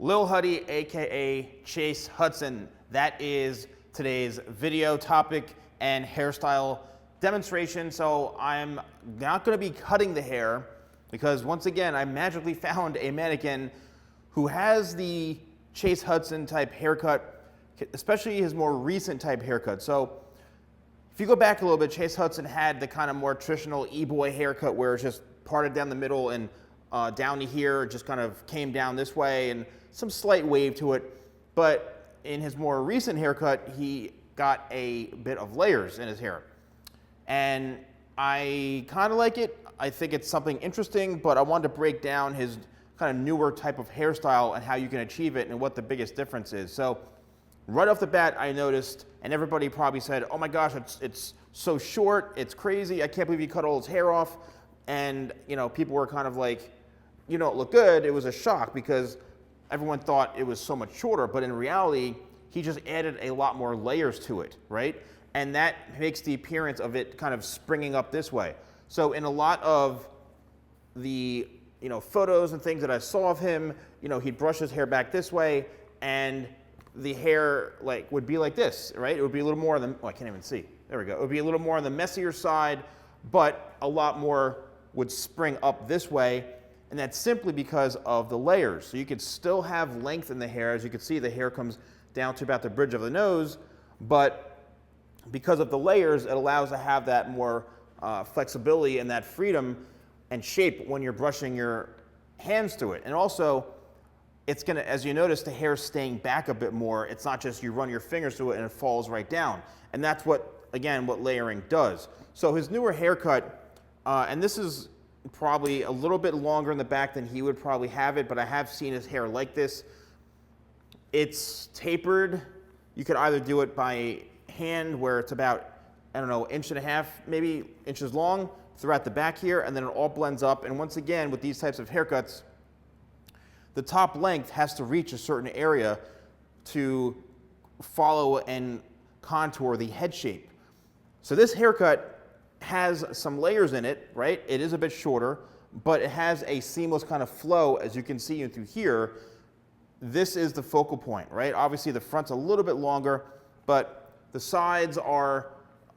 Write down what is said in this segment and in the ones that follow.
Lil Huddy, aka Chase Hudson. That is today's video topic and hairstyle demonstration. So I'm not going to be cutting the hair because once again, I magically found a mannequin who has the Chase Hudson type haircut, especially his more recent type haircut. So if you go back a little bit, Chase Hudson had the kind of more traditional eboy haircut where it's just parted down the middle and down to here, just kind of came down this way and some slight wave to it. But in his more recent haircut, he got a bit of layers in his hair. And I kind of like it. I think it's something interesting, but I wanted to break down his kind of newer type of hairstyle and how you can achieve it and what the biggest difference is. So right off the bat, I noticed, and everybody probably said, oh my gosh, it's so short, it's crazy, I can't believe you cut all his hair off. And you know, people were kind of like, you don't look good. It was a shock because everyone thought it was so much shorter, but in reality, he just added a lot more layers to it, right? And that makes the appearance of it kind of springing up this way. So in a lot of the photos and things that I saw of him, he'd brush his hair back this way, and the hair would be like this, right? It would be a little more on the, oh, I can't even see. There we go. It would be a little more on the messier side, but a lot more would spring up this way. And that's simply because of the layers. So you could still have length in the hair. As you can see, the hair comes down to about the bridge of the nose, but because of the layers, it allows to have that more flexibility and that freedom and shape when you're brushing your hands through it. And also, it's gonna, as you notice, the hair's staying back a bit more. It's not just you run your fingers through it and it falls right down. And that's what, again, what layering does. So his newer haircut, and this is probably a little bit longer in the back than he would probably have it, but I have seen his hair like this. It's tapered. You could either do it by hand where it's about, I don't know, 1.5 inches, maybe inches long throughout the back here, and then it all blends up. And once again, with these types of haircuts, the top length has to reach a certain area to follow and contour the head shape. So this haircut has some layers in it, right? It is a bit shorter, but it has a seamless kind of flow, as you can see through here. This is the focal point, right? Obviously the front's a little bit longer, but the sides are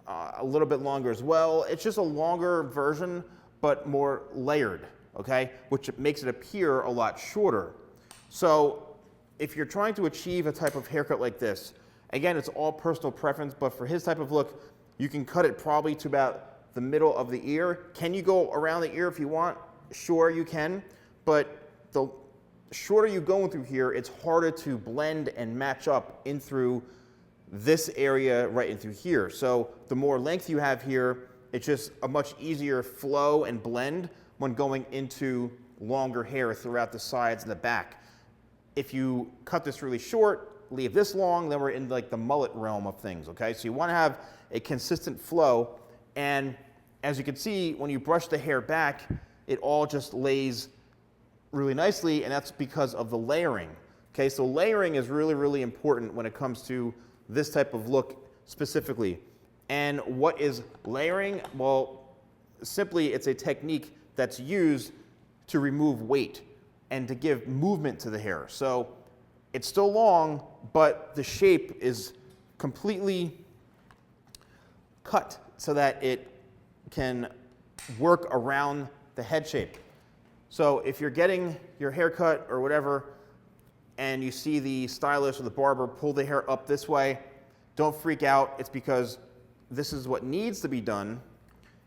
a little bit longer as well. It's just a longer version, but more layered, okay? Which makes it appear a lot shorter. So if you're trying to achieve a type of haircut like this, again, it's all personal preference, but for his type of look, you can cut it probably to about the middle of the ear. Can you go around the ear if you want? Sure, you can, but the shorter you go through here, it's harder to blend and match up in through this area right in through here. So the more length you have here, it's just a much easier flow and blend when going into longer hair throughout the sides and the back. If you cut this really short, leave this long, then we're in like the mullet realm of things, okay? So you want to have a consistent flow, and as you can see, when you brush the hair back, it all just lays really nicely, and that's because of the layering. Okay, so layering is really, really important when it comes to this type of look specifically. And what is layering? Well, simply it's a technique that's used to remove weight and to give movement to the hair. So it's still long, but the shape is completely cut so that it can work around the head shape. So if you're getting your haircut or whatever, and you see the stylist or the barber pull the hair up this way, don't freak out. It's because this is what needs to be done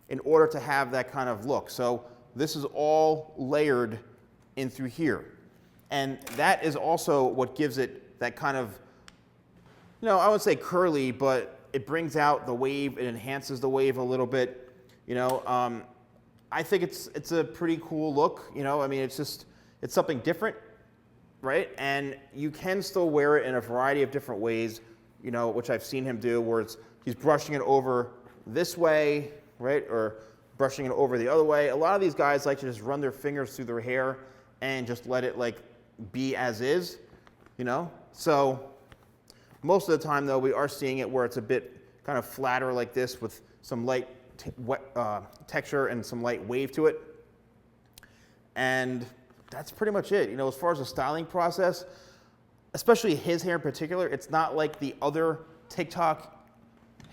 in order to have that kind of look. So this is all layered in through here. And that is also what gives it that kind of, I wouldn't say curly, but it brings out the wave, it enhances the wave a little bit. I think it's a pretty cool look. I mean, it's something different, right? And you can still wear it in a variety of different ways, which I've seen him do, where he's brushing it over this way, right? Or brushing it over the other way. A lot of these guys like to just run their fingers through their hair and just let it be as is, So most of the time, though, we are seeing it where it's a bit kind of flatter like this with some light texture and some light wave to it. And that's pretty much it. You know, as far as the styling process, especially his hair in particular, it's not like the other TikTok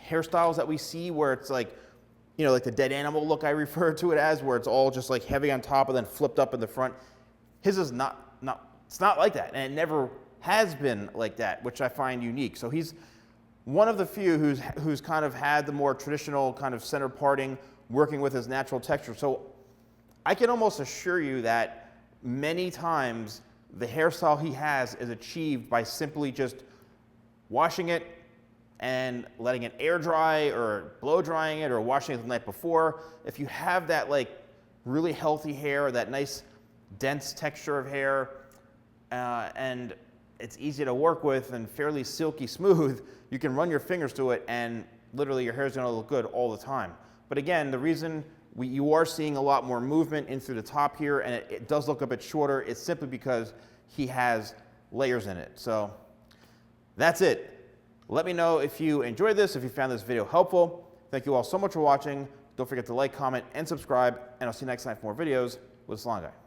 hairstyles that we see where it's like, you know, like the dead animal look I refer to it as, where it's all just like heavy on top and then flipped up in the front. His is it's not like that, and it never has been like that, which I find unique. So he's one of the few who's kind of had the more traditional kind of center parting, working with his natural texture. So I can almost assure you that many times the hairstyle he has is achieved by simply just washing it and letting it air dry or blow drying it or washing it the night before. If you have that like really healthy hair, that nice dense texture of hair, and it's easy to work with and fairly silky smooth, you can run your fingers through it and literally your hair is going to look good all the time. But again, the reason you are seeing a lot more movement in through the top here, and it does look a bit shorter, it's simply because he has layers in it. So that's it. Let me know if you enjoyed this, if you found this video helpful. Thank you all so much for watching. Don't forget to like, comment, and subscribe, and I'll see you next time for more videos with The Salon Guy.